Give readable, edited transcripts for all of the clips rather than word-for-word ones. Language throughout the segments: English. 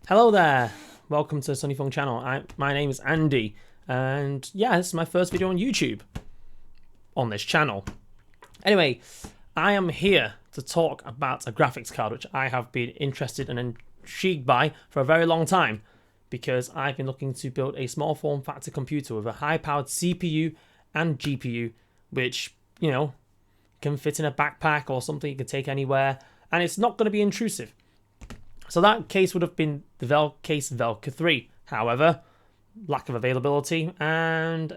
Hello there, welcome to Sunni Fung channel. My name is Andy, and yeah, this is my first video on YouTube on this channel. Anyway, I am here to talk about a graphics card which I have been interested and intrigued by for a very long time, because I've been looking to build a small form factor computer with a high powered CPU and GPU, which, you know, can fit in a backpack or something you can take anywhere, and it's not going to be intrusive. So that case would have been the VELKASE Velka 3. However, lack of availability and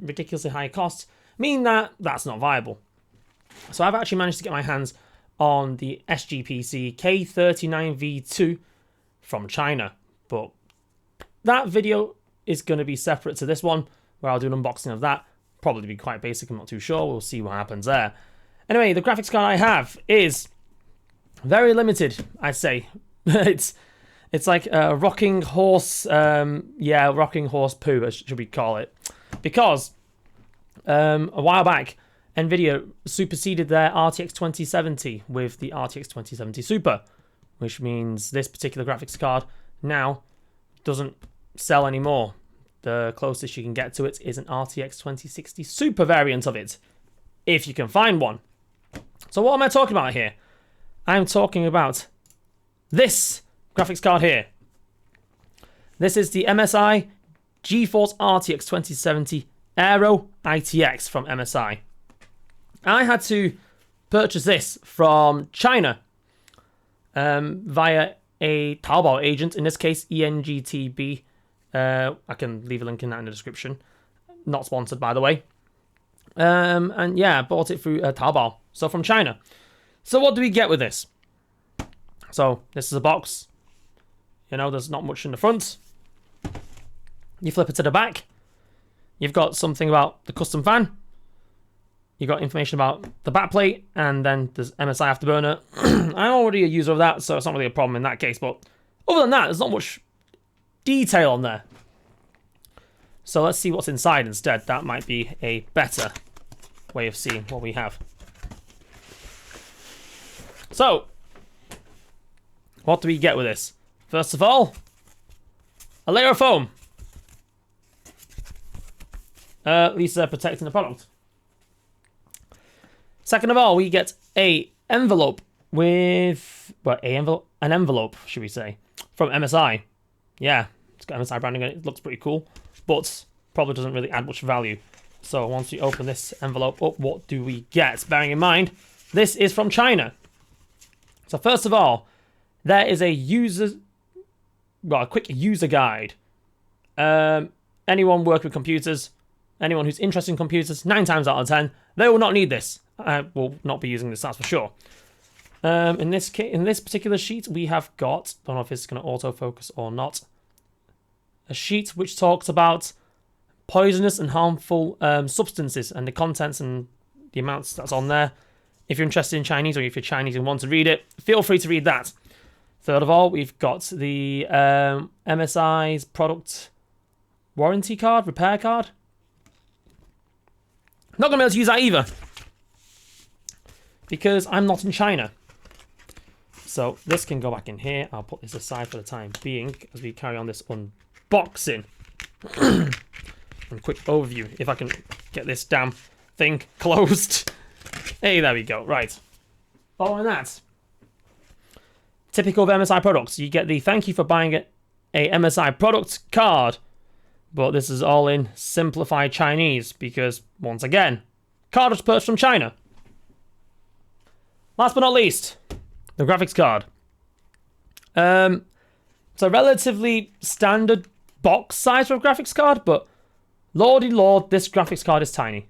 ridiculously high costs mean that that's not viable. So I've actually managed to get my hands on the SGPC K39 V2 from China. But that video is going to be separate to this one, where I'll do an unboxing of that. Probably be quite basic, I'm not too sure. We'll see what happens there. Anyway, the graphics card I have is very limited, I'd say. It's like a rocking horse, rocking horse poo, should we call it? Because a while back, Nvidia superseded their RTX 2070 with the RTX 2070 Super, which means this particular graphics card now doesn't sell anymore. The closest you can get to it is an RTX 2060 Super variant of it, if you can find one. So what am I talking about here? I'm talking about this graphics card here. This is the MSI GeForce RTX 2070 Aero ITX from MSI. I had to purchase this from China via a TaoBao agent, in this case Engtaobao. I can leave a link in that in the description. Not sponsored, by the way. And yeah, bought it through TaoBao, so from China. So what do we get with this? So this is a box. You know, there's not much in the front. You flip it to the back. You've got something about the custom fan. You've got information about the backplate, and then there's MSI afterburner. I'm already a user of that, so it's not really a problem in that case. But other than that, there's not much detail on there. So let's see what's inside instead. That might be a better way of seeing what we have. So, what do we get with this? First of all, a layer of foam. At least they're protecting the product. Second of all, we get an envelope with, an envelope, should we say, from MSI. Yeah, it's got MSI branding on it. It looks pretty cool, but probably doesn't really add much value. So once we open this envelope up, what do we get? Bearing in mind, this is from China. So first of all, there is a quick user guide. Anyone working with computers, anyone who's interested in computers, 9 times out of 10, they will not need this. I will not be using this, that's for sure. In this particular sheet, we have got, I don't know if it's going to autofocus or not, a sheet which talks about poisonous and harmful substances and the contents and the amounts that's on there. If you're interested in Chinese, or if you're Chinese and want to read it, feel free to read that. Third of all, we've got the MSI's product warranty card, repair card. Not going to be able to use that either, because I'm not in China. So this can go back in here. I'll put this aside for the time being as we carry on this unboxing. And quick overview, if I can get this damn thing closed. Hey, there we go. Right. Following that, typical of MSI products, you get the thank you for buying a MSI product card. But this is all in simplified Chinese because, once again, card was purchased from China. Last but not least, the graphics card. It's a relatively standard box size for a graphics card, but lordy lord, this graphics card is tiny.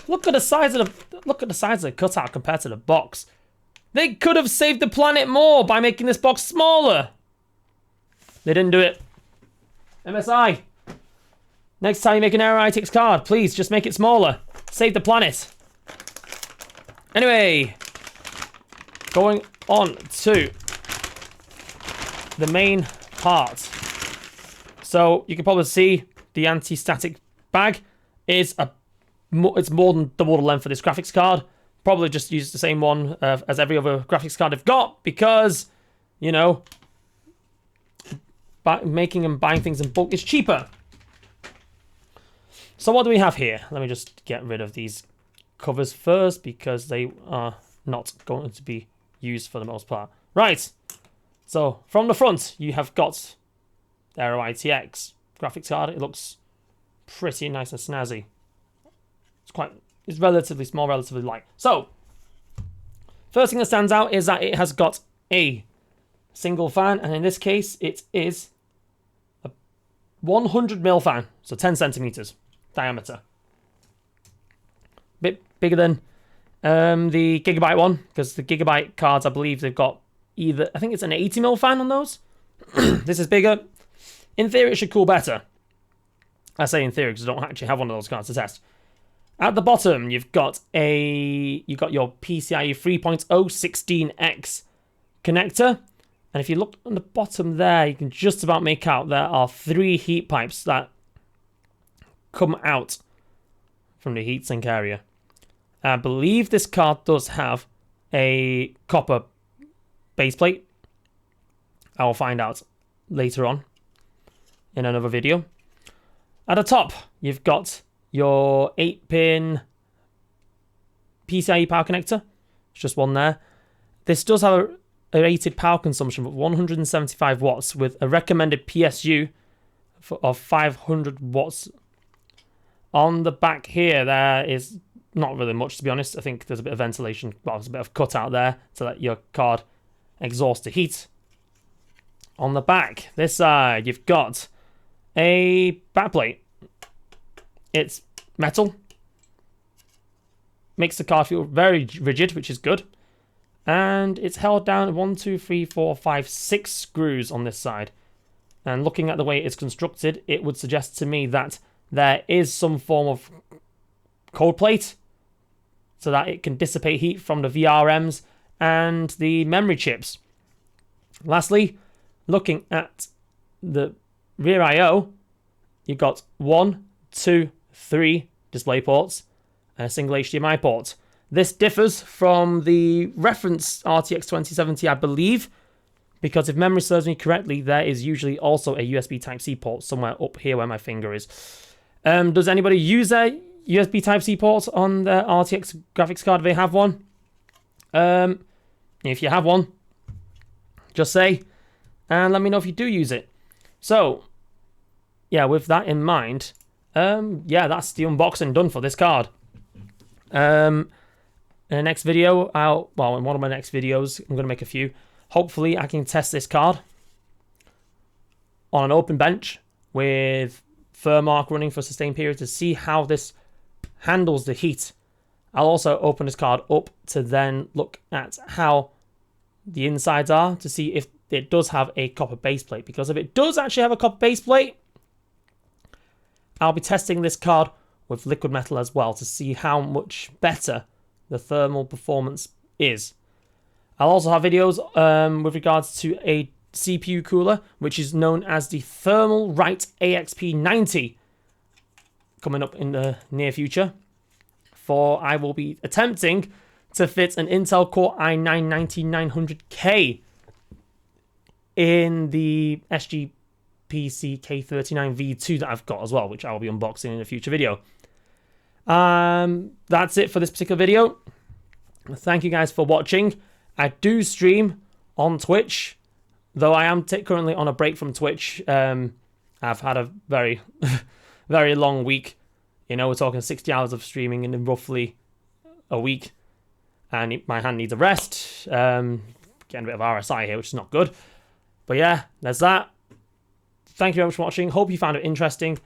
Look at the size of the cutout compared to the box. They could have saved the planet more by making this box smaller. They didn't do it. MSI, next time you make an Aero ITX card, please just make it smaller. Save the planet. Anyway, going on to the main part. So you can probably see the anti-static bag is it's more than double the length of this graphics card. Probably just use the same one as every other graphics card I've got, because you know, making and buying things in bulk is cheaper. So what do we have here? Let me just get rid of these covers first because they are not going to be used for the most part. Right. So from the front, you have got the Aero ITX graphics card. It looks pretty nice and snazzy. It's relatively small, relatively light. So first thing that stands out is that it has got a single fan, and in this case, it is a 100mm fan, so 10 centimeters diameter. Bit bigger than the Gigabyte one, because the Gigabyte cards, I believe they've got either, I think it's an 80mm fan on those. This is bigger. In theory, it should cool better. I say in theory because I don't actually have one of those cards to test. At the bottom, you've got your PCIe 3.0 16X connector. And if you look on the bottom there, you can just about make out there are 3 heat pipes that come out from the heatsink area. I believe this card does have a copper base plate. I will find out later on in another video. At the top, you've got your 8-pin PCIe power connector. It's just one there. This does have a rated power consumption of 175 watts with a recommended PSU of 500 watts. On the back here, there is not really much, to be honest. I think there's a bit of ventilation, well, there's a bit of cutout there to let your card exhaust the heat. On the back, this side, you've got a backplate. It's metal. Makes the card feel very rigid, which is good. And it's held down 1, 2, 3, 4, 5, 6 screws on this side. And looking at the way it's constructed, it would suggest to me that there is some form of cold plate so that it can dissipate heat from the VRMs and the memory chips. Lastly, looking at the rear I/O, you've got 1, 2, 3 display ports and a single HDMI port. This differs from the reference RTX 2070, I believe, because if memory serves me correctly, there is usually also a USB Type-C port somewhere up here where my finger is. Does anybody use a USB Type-C port on their RTX graphics card if they have one? If you have one, just say, and let me know if you do use it. So, yeah, with that in mind, yeah, that's the unboxing done for this card. In the next video, in one of my next videos, I'm going to make a few. Hopefully, I can test this card on an open bench with Thermark running for a sustained period to see how this handles the heat. I'll also open this card up to then look at how the insides are to see if it does have a copper base plate. Because if it does actually have a copper base plate, I'll be testing this card with liquid metal as well to see how much better the thermal performance is. I'll also have videos with regards to a CPU cooler, which is known as the Thermalright AXP90, coming up in the near future. For I will be attempting to fit an Intel Core i9-19900K in the SGPC K39 V2 that I've got as well, which I will be unboxing in a future video. That's it for this particular video. Thank you guys for watching. I do stream on Twitch, though I am currently on a break from Twitch. I've had a very, very long week. You know, we're talking 60 hours of streaming in roughly a week, and my hand needs a rest. Getting a bit of RSI here, which is not good. But yeah, there's that. Thank you very much for watching. Hope you found it interesting.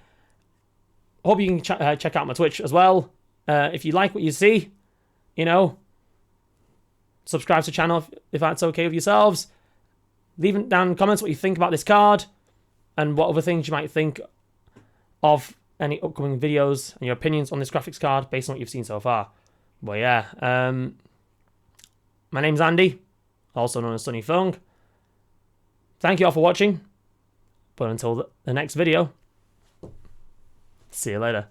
Hope you can check out my Twitch as well. If you like what you see, you know, subscribe to the channel if that's okay with yourselves. Leave down in the comments what you think about this card and what other things you might think of any upcoming videos and your opinions on this graphics card based on what you've seen so far. But yeah, my name's Andy, also known as Sunni Fung. Thank you all for watching. But until the next video, see you later.